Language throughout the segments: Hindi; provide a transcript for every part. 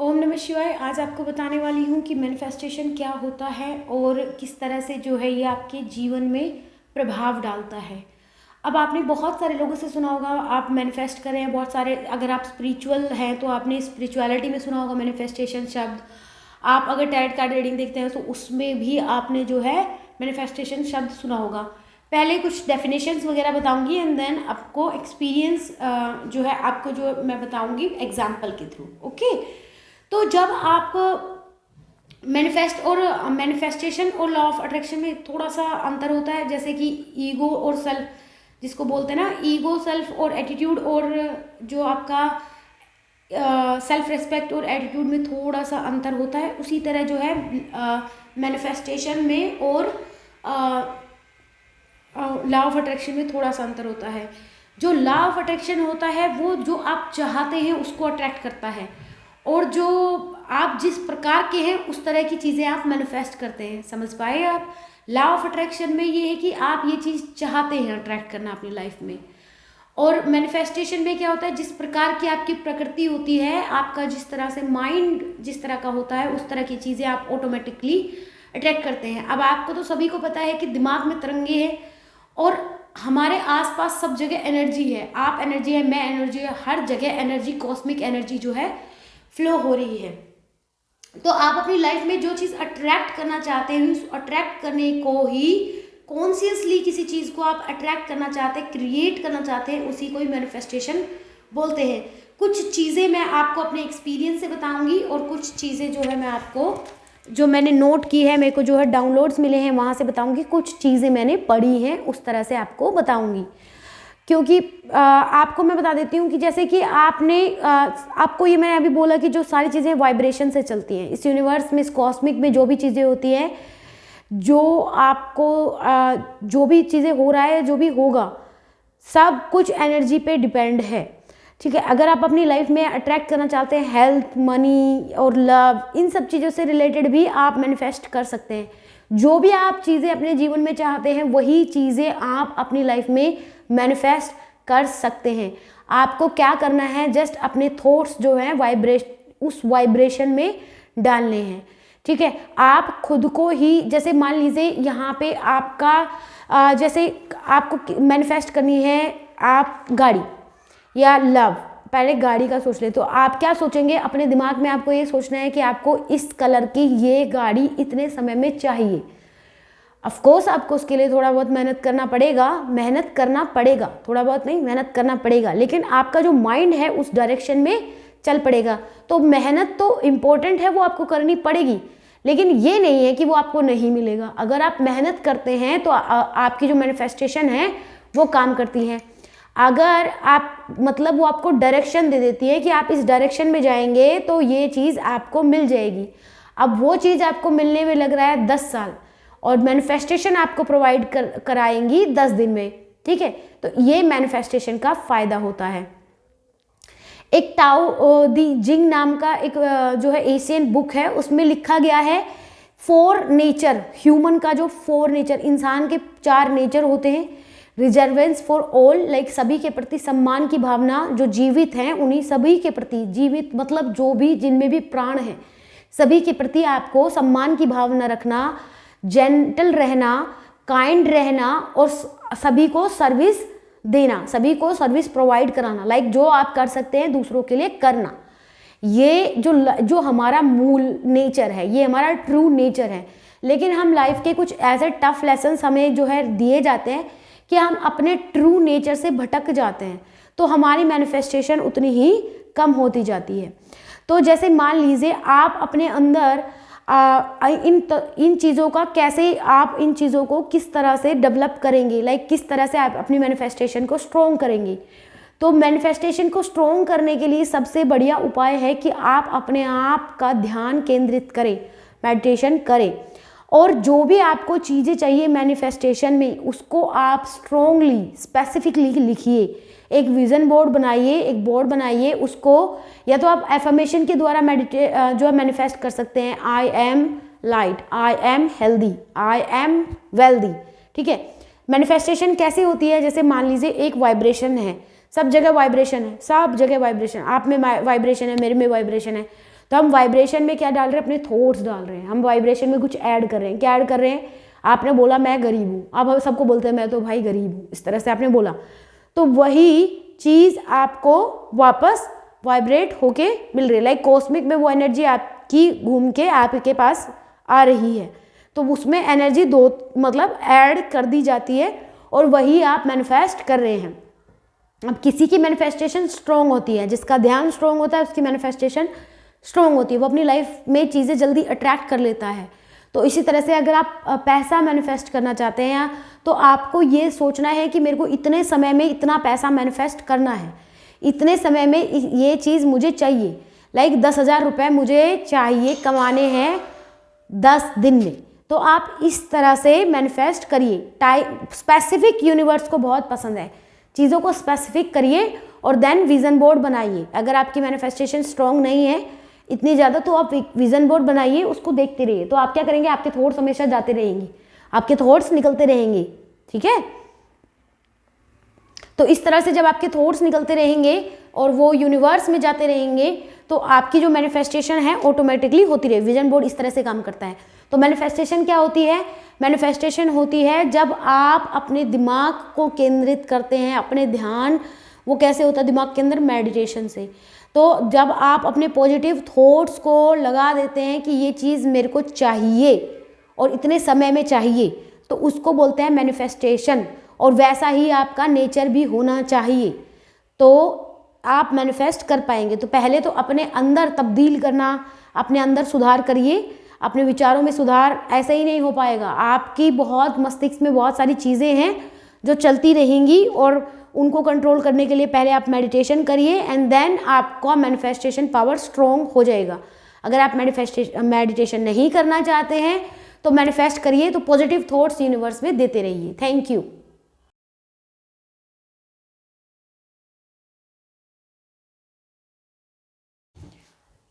ओम नमः शिवाय। आज आपको बताने वाली हूँ कि मैनिफेस्टेशन क्या होता है और किस तरह से जो है ये आपके जीवन में प्रभाव डालता है। अब आपने बहुत सारे लोगों से सुना होगा, आप मैनिफेस्ट कर रहे हैं बहुत सारे। अगर आप स्पिरिचुअल हैं तो आपने स्पिरिचुअलिटी में सुना होगा मैनिफेस्टेशन शब्द। आप अगर टैरोट कार्ड रीडिंग देखते हैं तो उसमें भी आपने जो है मैनिफेस्टेशन शब्द सुना होगा। पहले कुछ डेफिनेशंस वगैरह बताऊंगी एंड देन आपको एक्सपीरियंस जो है आपको जो मैं बताऊंगी एग्जाम्पल के थ्रू। ओके, तो जब आप मैनिफेस्टेशन और लॉ ऑफ अट्रैक्शन में थोड़ा सा अंतर होता है, जैसे कि ईगो और सेल्फ, जिसको बोलते हैं ना ईगो सेल्फ और एटीट्यूड, और जो आपका सेल्फ रिस्पेक्ट और एटीट्यूड में थोड़ा सा अंतर होता है। उसी तरह जो है मैनिफेस्टेशन में और लॉ ऑफ अट्रैक्शन में थोड़ा सा अंतर होता है। जो लॉ ऑफ अट्रैक्शन होता है वो जो आप चाहते हैं उसको अट्रैक्ट करता है, और जो आप जिस प्रकार के हैं उस तरह की चीज़ें आप मैनिफेस्ट करते हैं। समझ पाए आप? लॉ ऑफ अट्रैक्शन में ये है कि आप ये चीज़ चाहते हैं अट्रैक्ट करना अपनी लाइफ में, और मैनिफेस्टेशन में क्या होता है, जिस प्रकार की आपकी प्रकृति होती है, आपका जिस तरह से माइंड जिस तरह का होता है उस तरह की चीज़ें आप ऑटोमेटिकली अट्रैक्ट करते हैं। अब आपको तो सभी को पता है कि दिमाग में तरंगे हैं और हमारे आसपास सब जगह एनर्जी है। आप एनर्जी है, मैं एनर्जी है, हर जगह एनर्जी, कॉस्मिक एनर्जी जो है फ्लो हो रही है। तो आप अपनी लाइफ में जो चीज़ अट्रैक्ट करना चाहते हैं उस अट्रैक्ट करने को ही कॉन्शियसली किसी चीज़ को आप अट्रैक्ट करना चाहते हैं, क्रिएट करना चाहते हैं, उसी को ही मैनिफेस्टेशन बोलते हैं। कुछ चीज़ें मैं आपको अपने एक्सपीरियंस से बताऊंगी और कुछ चीज़ें जो है मैं आपको जो मैंने नोट की है, मेरे को जो है डाउनलोड्स मिले हैं वहाँ से बताऊंगी। कुछ चीज़ें मैंने पढ़ी हैं उस तरह से आपको बताऊंगी, क्योंकि आपको मैं बता देती हूँ कि जैसे कि आपको ये मैंने अभी बोला कि जो सारी चीज़ें वाइब्रेशन से चलती हैं इस यूनिवर्स में, इस कॉस्मिक में जो भी चीज़ें होती हैं, जो आपको जो भी चीज़ें हो रहा है, जो भी होगा, सब कुछ एनर्जी पे डिपेंड है। ठीक है, अगर आप अपनी लाइफ में अट्रैक्ट करना चाहते हैं हेल्थ, मनी और लव, इन सब चीज़ों से रिलेटेड भी आप मैनिफेस्ट कर सकते हैं। जो भी आप चीज़ें अपने जीवन में चाहते हैं वही चीज़ें आप अपनी लाइफ में मैनिफेस्ट कर सकते हैं। आपको क्या करना है, जस्ट अपने थॉट्स जो हैं उस वाइब्रेशन में डालने हैं। ठीक है, आप खुद को ही, जैसे मान लीजिए यहाँ पे आपका जैसे आपको मैनिफेस्ट करनी है आप गाड़ी या लव, पहले गाड़ी का सोच ले, तो आप क्या सोचेंगे अपने दिमाग में? आपको ये सोचना है कि आपको इस कलर की ये गाड़ी इतने समय में चाहिए। ऑफ कोर्स आपको उसके लिए थोड़ा बहुत मेहनत करना पड़ेगा, थोड़ा बहुत नहीं, मेहनत करना पड़ेगा, लेकिन आपका जो माइंड है उस डायरेक्शन में चल पड़ेगा। तो मेहनत तो इम्पोर्टेंट है, वो आपको करनी पड़ेगी, लेकिन ये नहीं है कि वो आपको नहीं मिलेगा। अगर आप मेहनत करते हैं तो आपकी जो मैनिफेस्टेशन है वो काम करती है। अगर आप मतलब वो आपको डायरेक्शन दे देती है कि आप इस डायरेक्शन में जाएंगे तो ये चीज़ आपको मिल जाएगी। अब वो चीज़ आपको मिलने में लग रहा है 10 साल और मैनिफेस्टेशन आपको प्रोवाइड कराएंगी 10 दिन में। ठीक है, तो ये मैनिफेस्टेशन का फ़ायदा होता है। एक टाओ दी जिंग नाम का एक जो है एशियन बुक है, उसमें लिखा गया है 4 नेचर, ह्यूमन का जो 4 नेचर, इंसान के 4 नेचर होते हैं। रिजर्वेंस फॉर ऑल, लाइक सभी के प्रति सम्मान की भावना, जो जीवित हैं उन्हीं सभी के प्रति, जीवित मतलब जो भी जिनमें भी प्राण है, सभी के प्रति आपको सम्मान की भावना रखना, जेंटल रहना, काइंड रहना और सभी को सर्विस देना, सभी को सर्विस प्रोवाइड कराना, लाइक जो आप कर सकते हैं दूसरों के लिए करना। ये जो हमारा मूल नेचर है, ये हमारा ट्रू नेचर है। लेकिन हम लाइफ के कुछ ऐसे टफ लेसन्स हमें जो है दिए जाते हैं कि हम अपने ट्रू नेचर से भटक जाते हैं, तो हमारी मैनिफेस्टेशन उतनी ही कम होती जाती है। तो जैसे मान लीजिए आप अपने अंदर इन चीज़ों का कैसे, आप इन चीज़ों को किस तरह से डेवलप करेंगे, लाइक किस तरह से आप अपनी मैनिफेस्टेशन को स्ट्रॉन्ग करेंगे। तो मैनिफेस्टेशन को स्ट्रॉन्ग करने के लिए सबसे बढ़िया उपाय है कि आप अपने आप का ध्यान केंद्रित करें, मेडिटेशन करें, और जो भी आपको चीज़ें चाहिए मैनिफेस्टेशन में उसको आप स्ट्रॉन्गली स्पेसिफिकली लिखिए। एक विजन बोर्ड बनाइए, उसको या तो आप एफर्मेशन के द्वारा जो है मैनिफेस्ट कर सकते हैं। I am light, I am healthy, I am wealthy. ठीक है, मैनिफेस्टेशन कैसे होती है, जैसे मान लीजिए एक वाइब्रेशन है, सब जगह वाइब्रेशन है, सब जगह वाइब्रेशन, आप में वाइब्रेशन है, मेरे में वाइब्रेशन है, तो हम वाइब्रेशन में क्या डाल रहे हैं, अपने थॉट्स डाल रहे हैं, हम वाइब्रेशन में कुछ ऐड कर रहे हैं। क्या ऐड कर रहे हैं, आपने बोला मैं गरीब हूँ, अब हम सबको बोलते हैं मैं तो भाई गरीब हूँ, इस तरह से आपने बोला, तो वही चीज़ आपको वापस वाइब्रेट होके मिल रही है। लाइक कॉस्मिक में वो एनर्जी आपकी घूम के आपके पास आ रही है, तो उसमें एनर्जी दो मतलब ऐड कर दी जाती है और वही आप मैनिफेस्ट कर रहे हैं। अब किसी की मैनिफेस्टेशन स्ट्रॉन्ग होती है, जिसका ध्यान स्ट्रॉन्ग होता है उसकी मैनिफेस्टेशन स्ट्रॉन्ग होती है, वो अपनी लाइफ में चीज़ें जल्दी अट्रैक्ट कर लेता है। तो इसी तरह से अगर आप पैसा मैनिफेस्ट करना चाहते हैं तो आपको ये सोचना है कि मेरे को इतने समय में इतना पैसा मैनिफेस्ट करना है, इतने समय में ये चीज़ मुझे चाहिए। लाइक 10,000 रुपये मुझे चाहिए कमाने हैं 10 दिन में, तो आप इस तरह से मैनिफेस्ट करिए। स्पेसिफिक यूनिवर्स को बहुत पसंद है, चीज़ों को स्पेसिफिक करिए और देन विजन बोर्ड बनाइए। अगर आपकी मैनिफेस्टेशन स्ट्रॉन्ग नहीं है इतनी ज़्यादा तो आप विजन बोर्ड बनाइए, उसको देखते रहिए। तो आप क्या करेंगे, आपके थॉट्स हमेशा जाते रहेंगे, आपके थॉट्स निकलते रहेंगे, ठीक है। तो इस तरह से जब आपके थॉट्स निकलते रहेंगे और वो यूनिवर्स में जाते रहेंगे तो आपकी जो मैनिफेस्टेशन है ऑटोमेटिकली होती रहे। विजन बोर्ड इस तरह से काम करता है। तो मैनिफेस्टेशन क्या होती है, मैनिफेस्टेशन होती है जब आप अपने दिमाग को केंद्रित करते हैं, अपने ध्यान, वो कैसे होता है दिमाग के अंदर, मेडिटेशन से। तो जब आप अपने पॉजिटिव थॉट्स को लगा देते हैं कि ये चीज़ मेरे को चाहिए और इतने समय में चाहिए, तो उसको बोलते हैं मैनिफेस्टेशन। और वैसा ही आपका नेचर भी होना चाहिए तो आप मैनिफेस्ट कर पाएंगे। तो पहले तो अपने अंदर तब्दील करना, अपने अंदर सुधार करिए, अपने विचारों में सुधार। ऐसे ही नहीं हो पाएगा, आपकी बहुत मस्तिष्क में बहुत सारी चीज़ें हैं जो चलती रहेंगी और उनको कंट्रोल करने के लिए पहले आप मेडिटेशन करिए एंड देन आपका मैनिफेस्टेशन पावर स्ट्रॉन्ग हो जाएगा। अगर आप मेडिटेशन नहीं करना चाहते हैं तो मैनिफेस्ट करिए, तो पॉजिटिव थॉट्स यूनिवर्स में देते रहिए। Thank you.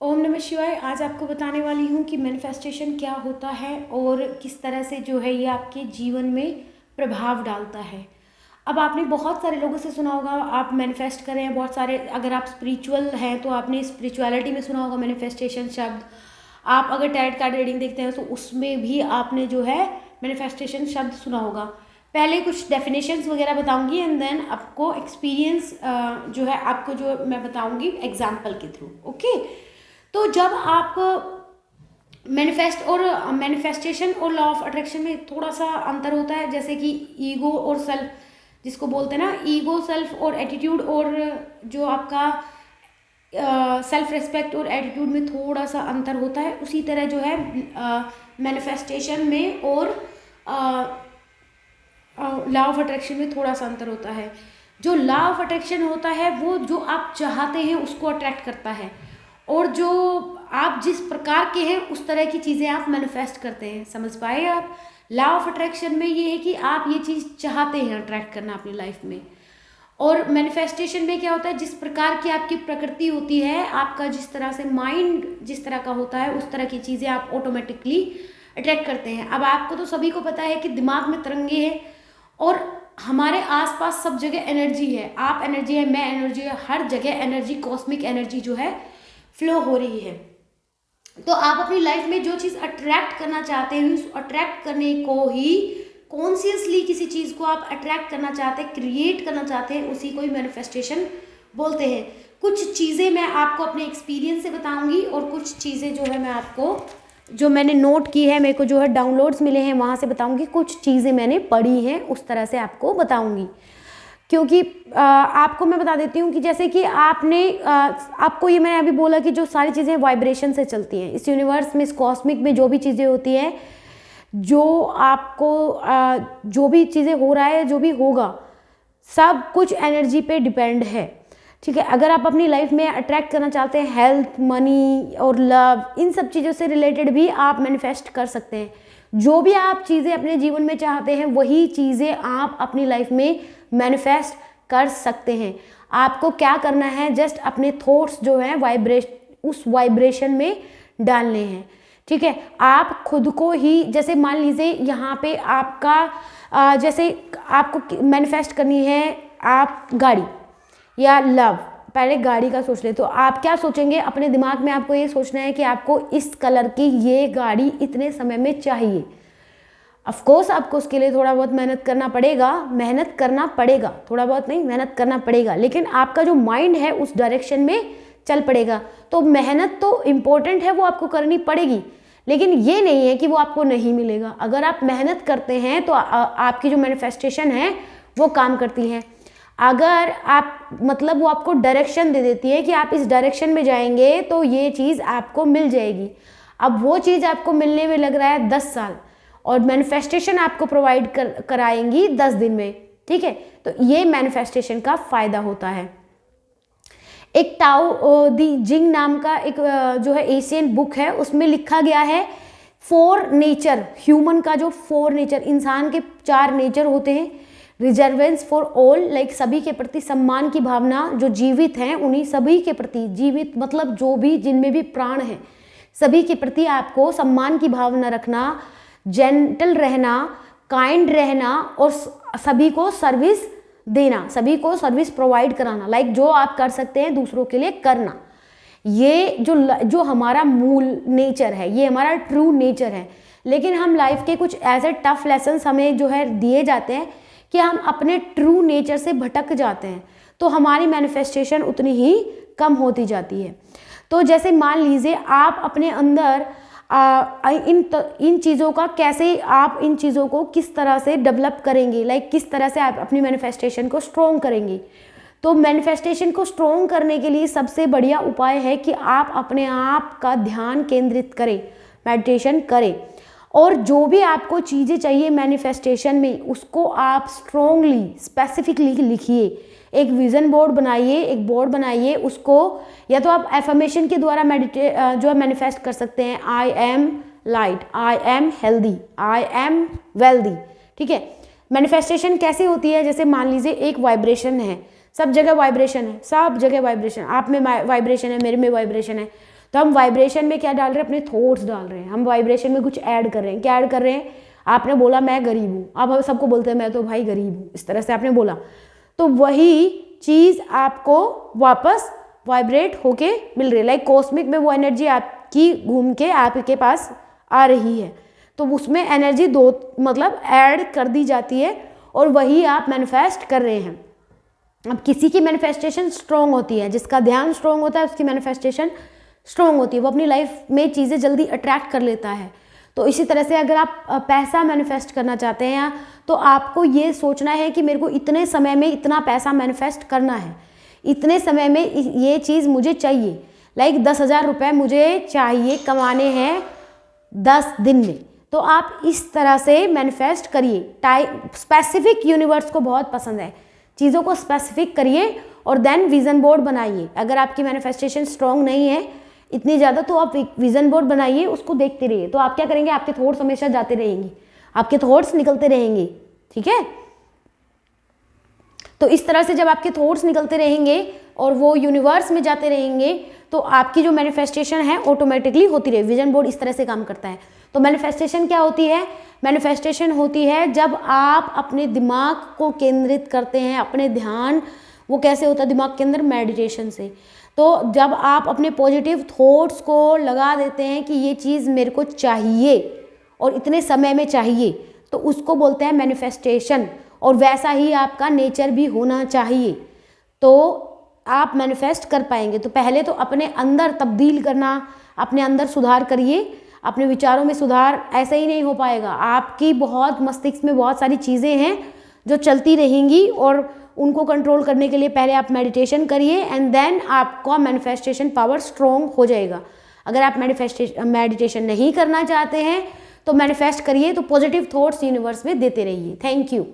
ओम नमः शिवाय। आज आपको बताने वाली हूँ कि मैनिफेस्टेशन क्या होता है और किस तरह से जो है ये आपके जीवन में प्रभाव डालता है। अब आपने बहुत सारे लोगों से सुना होगा आप मैनिफेस्ट कर रहे हैं, बहुत सारे, अगर आप स्पिरिचुअल हैं तो आपने स्पिरिचुअलिटी में सुना होगा मैनिफेस्टेशन शब्द। आप अगर टैरोट कार्ड रीडिंग देखते हैं तो उसमें भी आपने जो है मैनिफेस्टेशन शब्द सुना होगा। पहले कुछ डेफिनेशंस वगैरह बताऊंगी एंड देन आपको एक्सपीरियंस जो है आपको जो मैं बताऊंगी एग्जाम्पल के थ्रू। ओके, तो जब आप मैनिफेस्टेशन और लॉ ऑफ अट्रैक्शन में थोड़ा सा अंतर होता है, जैसे कि ईगो और सेल्फ, जिसको बोलते हैं ना ईगो, सेल्फ और एटीट्यूड, और जो आपका सेल्फ रिस्पेक्ट और एटीट्यूड में थोड़ा सा अंतर होता है, उसी तरह जो है मैनिफेस्टेशन में और लॉ ऑफ अट्रैक्शन में थोड़ा सा अंतर होता है। जो लॉ ऑफ अट्रैक्शन होता है वो जो आप चाहते हैं उसको अट्रैक्ट करता है, और जो आप जिस प्रकार के हैं उस तरह की चीज़ें आप मैनिफेस्ट करते हैं। समझ पाए आप? लॉ ऑफ अट्रैक्शन में ये है कि आप ये चीज़ चाहते हैं अट्रैक्ट करना अपनी लाइफ में, और मैनिफेस्टेशन में क्या होता है, जिस प्रकार की आपकी प्रकृति होती है, आपका जिस तरह से माइंड जिस तरह का होता है उस तरह की चीज़ें आप ऑटोमेटिकली अट्रैक्ट करते हैं। अब आपको तो सभी को पता है कि दिमाग में तरंगे हैं और हमारे आसपास सब जगह एनर्जी है। आप एनर्जी है, मैं एनर्जी है, हर जगह एनर्जी, कॉस्मिक एनर्जी जो है फ्लो हो रही है। तो आप अपनी लाइफ में जो चीज़ अट्रैक्ट करना चाहते हैं उस अट्रैक्ट करने को ही कॉन्शियसली किसी चीज़ को आप अट्रैक्ट करना चाहते हैं, क्रिएट करना चाहते हैं, उसी को ही मैनिफेस्टेशन बोलते हैं। कुछ चीज़ें मैं आपको अपने एक्सपीरियंस से बताऊंगी और कुछ चीज़ें जो है मैं आपको, जो मैंने नोट की है, मेरे को जो है डाउनलोड्स मिले हैं वहाँ से बताऊंगी। कुछ चीज़ें मैंने पढ़ी हैं उस तरह से आपको बताऊंगी, क्योंकि आपको मैं बता देती हूँ कि जैसे कि आपको ये मैंने अभी बोला कि जो सारी चीज़ें वाइब्रेशन से चलती हैं इस यूनिवर्स में, इस कॉस्मिक में जो भी चीज़ें होती हैं, जो आपको जो भी चीज़ें हो रहा है, जो भी होगा, सब कुछ एनर्जी पे डिपेंड है। ठीक है, अगर आप अपनी लाइफ में अट्रैक्ट करना चाहते हैं हेल्थ, मनी और लव, इन सब चीज़ों से रिलेटेड भी आप मैनिफेस्ट कर सकते हैं। जो भी आप चीज़ें अपने जीवन में चाहते हैं वही चीज़ें आप अपनी लाइफ में मैनिफेस्ट कर सकते हैं। आपको क्या करना है, जस्ट अपने थॉट्स जो हैं उस वाइब्रेशन में डालने हैं। ठीक है, आप खुद को ही, जैसे मान लीजिए यहाँ पे आपका जैसे आपको मैनिफेस्ट करनी है आप गाड़ी या लव, पहले गाड़ी का सोच ले, तो आप क्या सोचेंगे अपने दिमाग में? आपको ये सोचना है कि आपको इस कलर की ये गाड़ी इतने समय में चाहिए। ऑफ कोर्स आपको उसके लिए थोड़ा बहुत मेहनत करना पड़ेगा, थोड़ा बहुत नहीं, मेहनत करना पड़ेगा, लेकिन आपका जो माइंड है उस डायरेक्शन में चल पड़ेगा। तो मेहनत तो इम्पोर्टेंट है, वो आपको करनी पड़ेगी, लेकिन ये नहीं है कि वो आपको नहीं मिलेगा। अगर आप मेहनत करते हैं तो आपकी जो मैनिफेस्टेशन है वो काम करती है। अगर आप मतलब वो आपको डायरेक्शन दे देती है कि आप इस डायरेक्शन में जाएंगे तो ये चीज़ आपको मिल जाएगी। अब वो चीज़ आपको मिलने में लग रहा है 10 साल, और मैनिफेस्टेशन आपको प्रोवाइड कराएंगी 10 दिन में, ठीक है। तो ये मैनिफेस्टेशन का फ़ायदा होता है। एक टाओ दी जिंग नाम का एक जो है एशियन बुक है, उसमें लिखा गया है 4 नेचर, ह्यूमन का जो 4 नेचर, इंसान के 4 नेचर होते हैं। रिजर्वेंस फॉर ऑल, लाइक सभी के प्रति सम्मान की भावना, जो जीवित हैं उन्हीं सभी के प्रति, जीवित मतलब जो भी जिनमें भी प्राण है, सभी के प्रति आपको सम्मान की भावना रखना, जेंटल रहना, काइंड रहना, और सभी को सर्विस देना, सभी को सर्विस प्रोवाइड कराना, लाइक जो आप कर सकते हैं दूसरों के लिए करना। ये जो हमारा मूल नेचर है, ये हमारा ट्रू नेचर है। लेकिन हम लाइफ के कुछ ऐसे टफ लेसन्स हमें जो है दिए जाते हैं कि हम अपने ट्रू नेचर से भटक जाते हैं, तो हमारी मैनिफेस्टेशन उतनी ही कम होती जाती है। तो जैसे मान लीजिए आप अपने अंदर इन चीज़ों का कैसे, आप इन चीज़ों को किस तरह से डेवलप करेंगे, लाइक किस तरह से आप अपनी मैनिफेस्टेशन को स्ट्रॉन्ग करेंगे। तो मैनिफेस्टेशन को स्ट्रॉन्ग करने के लिए सबसे बढ़िया उपाय है कि आप अपने आप का ध्यान केंद्रित करें, मेडिटेशन करें, और जो भी आपको चीज़ें चाहिए मैनिफेस्टेशन में उसको आप स्ट्रॉन्गली स्पेसिफिकली लिखिए। एक विजन बोर्ड बनाइए, एक बोर्ड बनाइए, उसको या तो आप एफर्मेशन के द्वारा जो है मैनिफेस्ट कर सकते हैं। I am light, I am healthy, I am wealthy, ठीक है। मैनिफेस्टेशन कैसे होती है? जैसे मान लीजिए एक वाइब्रेशन है, सब जगह वाइब्रेशन है, सब जगह वाइब्रेशन, आप में वाइब्रेशन है, मेरे में वाइब्रेशन है, तो हम वाइब्रेशन में क्या डाल रहे हैं? अपने थॉट्स डाल रहे हैं। हम वाइब्रेशन में कुछ ऐड कर रहे हैं। क्या ऐड कर रहे हैं? आपने बोला मैं गरीब हूँ, अब हम सबको बोलते हैं मैं तो भाई गरीब हूँ, इस तरह से आपने बोला, तो वही चीज़ आपको वापस वाइब्रेट होके मिल रही है। लाइक कॉस्मिक में वो एनर्जी आपकी घूम के आपके पास आ रही है, तो उसमें एनर्जी मतलब ऐड कर दी जाती है, और वही आप मैनिफेस्ट कर रहे हैं। अब किसी की मैनिफेस्टेशन स्ट्रॉन्ग होती है, जिसका ध्यान स्ट्रॉन्ग होता है उसकी मैनिफेस्टेशन स्ट्रॉन्ग होती है, वो अपनी लाइफ में चीज़ें जल्दी अट्रैक्ट कर लेता है। तो इसी तरह से अगर आप पैसा मैनिफेस्ट करना चाहते हैं, तो आपको ये सोचना है कि मेरे को इतने समय में इतना पैसा मैनिफेस्ट करना है, इतने समय में ये चीज़ मुझे चाहिए। लाइक 10,000 रुपये मुझे चाहिए, कमाने हैं 10 दिन में, तो आप इस तरह से मैनिफेस्ट करिए। स्पेसिफिक यूनिवर्स को बहुत पसंद है, चीज़ों को स्पेसिफिक करिए और देन विजन बोर्ड बनाइए। अगर आपकी मैनिफेस्टेशन स्ट्रॉन्ग नहीं है इतनी ज़्यादा, तो आप विजन बोर्ड बनाइए, उसको देखते रहिए। तो आप क्या करेंगे? आपके थॉट्स हमेशा जाते रहेंगे, आपके थॉट्स निकलते रहेंगे, ठीक है। तो इस तरह से जब आपके थॉट्स निकलते रहेंगे और वो यूनिवर्स में जाते रहेंगे, तो आपकी जो मैनिफेस्टेशन है ऑटोमेटिकली होती रहे। विजन बोर्ड इस तरह से काम करता है। तो मैनिफेस्टेशन क्या होती है? मैनिफेस्टेशन होती है जब आप अपने दिमाग को केंद्रित करते हैं, अपने ध्यान, वो कैसे होता है दिमाग के अंदर? मेडिटेशन से। तो जब आप अपने पॉजिटिव थॉट्स को लगा देते हैं कि ये चीज़ मेरे को चाहिए और इतने समय में चाहिए, तो उसको बोलते हैं मैनिफेस्टेशन। और वैसा ही आपका नेचर भी होना चाहिए, तो आप मैनिफेस्ट कर पाएंगे। तो पहले तो अपने अंदर तब्दील करना, अपने अंदर सुधार करिए, अपने विचारों में सुधार। ऐसे ही नहीं हो पाएगा, आपकी बहुत मस्तिष्क में बहुत सारी चीज़ें हैं जो चलती रहेंगी, और उनको कंट्रोल करने के लिए पहले आप मेडिटेशन करिए, एंड देन आपका मैनिफेस्टेशन पावर स्ट्रॉन्ग हो जाएगा। अगर आप मेडिटेशन नहीं करना चाहते हैं तो मैनिफेस्ट करिए, तो पॉजिटिव थॉट्स यूनिवर्स में देते रहिए। Thank you.